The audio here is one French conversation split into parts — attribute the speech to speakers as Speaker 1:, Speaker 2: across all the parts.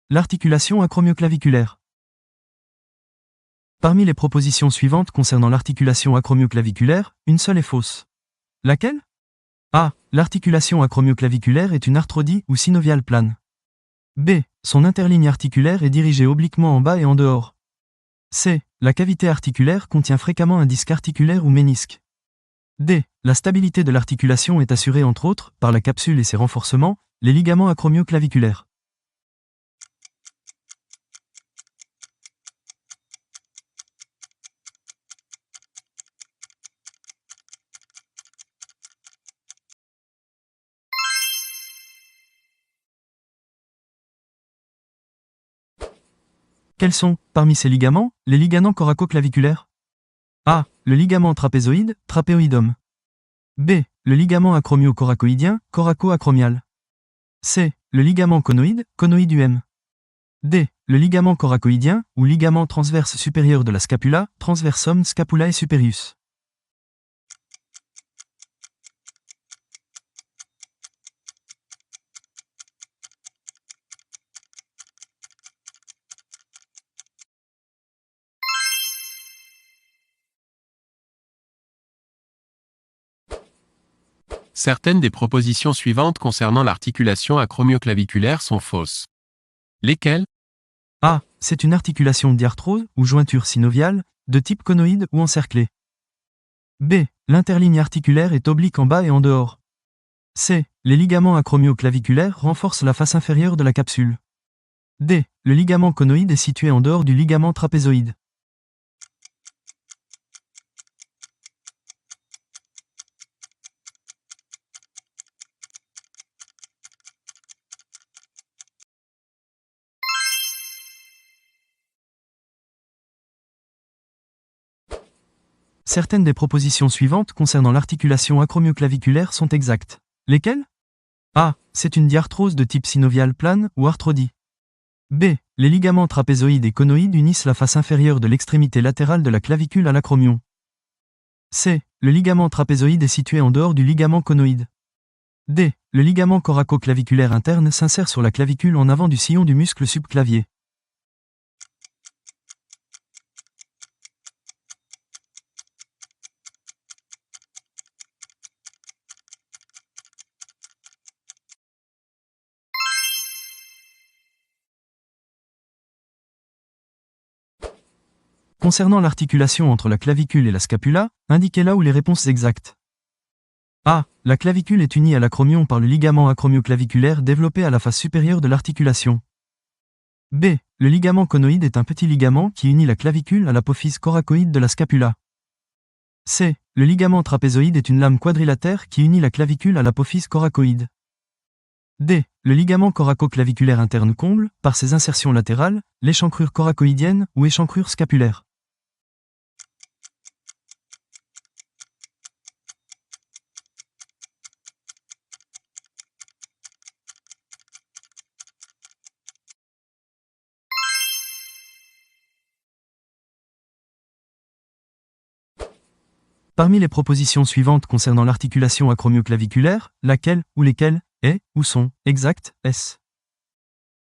Speaker 1: L'articulation acromioclaviculaire. Parmi les propositions suivantes concernant l'articulation acromioclaviculaire, une seule est fausse. Laquelle? A. L'articulation acromioclaviculaire est une arthrodie ou synoviale plane. B. Son interligne articulaire est dirigée obliquement en bas et en dehors. C. La cavité articulaire contient fréquemment un disque articulaire ou ménisque. D. La stabilité de l'articulation est assurée entre autres par la capsule et ses renforcements, les ligaments acromioclaviculaires. Quels sont, parmi ces ligaments, les ligaments coracoclaviculaires? A. Le ligament trapézoïde, trapéoïdum. B. Le ligament acromio-coracoïdien, coraco-acromial. C. Le ligament conoïde, conoïduem. D. Le ligament coracoïdien, ou ligament transverse supérieur de la scapula, transversum scapulae superius.
Speaker 2: Certaines des propositions suivantes concernant l'articulation acromioclaviculaire sont fausses. Lesquelles?
Speaker 1: A. C'est une articulation diarthrose ou jointure synoviale, de type conoïde ou encerclée. B. L'interligne articulaire est oblique en bas et en dehors. C. Les ligaments acromioclaviculaires renforcent la face inférieure de la capsule. D. Le ligament conoïde est situé en dehors du ligament trapézoïde. Certaines des propositions suivantes concernant l'articulation acromioclaviculaire sont exactes. Lesquelles? A. C'est une diarthrose de type synovial plane ou arthrodie. B. Les ligaments trapézoïdes et conoïdes unissent la face inférieure de l'extrémité latérale de la clavicule à l'acromion. C. Le ligament trapézoïde est situé en dehors du ligament conoïde. D. Le ligament coracoclaviculaire interne s'insère sur la clavicule en avant du sillon du muscle subclavier. Concernant l'articulation entre la clavicule et la scapula, indiquez là où les réponses exactes. A. La clavicule est unie à l'acromion par le ligament acromioclaviculaire développé à la face supérieure de l'articulation. B. Le ligament conoïde est un petit ligament qui unit la clavicule à l'apophyse coracoïde de la scapula. C. Le ligament trapézoïde est une lame quadrilatère qui unit la clavicule à l'apophyse coracoïde. D. Le ligament coracoclaviculaire interne comble, par ses insertions latérales, l'échancrure coracoïdienne ou échancrure scapulaire. Parmi les propositions suivantes concernant l'articulation acromioclaviculaire, laquelle ou lesquelles est ou sont exactes est?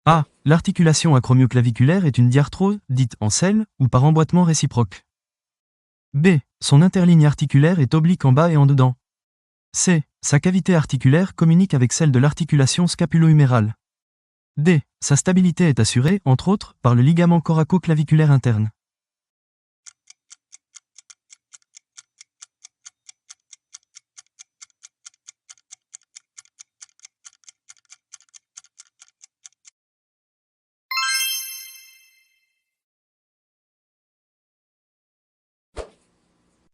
Speaker 1: A. L'articulation acromioclaviculaire est une diarthrose, dite en selle, ou par emboîtement réciproque. B. Son interligne articulaire est oblique en bas et en dedans. C. Sa cavité articulaire communique avec celle de l'articulation scapulo-humérale. D. Sa stabilité est assurée, entre autres, par le ligament coracoclaviculaire interne.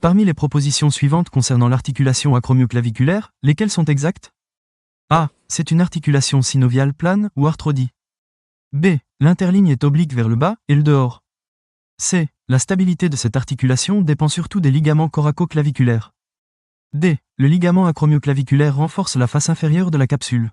Speaker 1: Parmi les propositions suivantes concernant l'articulation acromioclaviculaire, lesquelles sont exactes? A. C'est une articulation synoviale plane ou arthrodie. B. L'interligne est oblique vers le bas et le dehors. C. La stabilité de cette articulation dépend surtout des ligaments coracoclaviculaires. D. Le ligament acromioclaviculaire renforce la face inférieure de la capsule.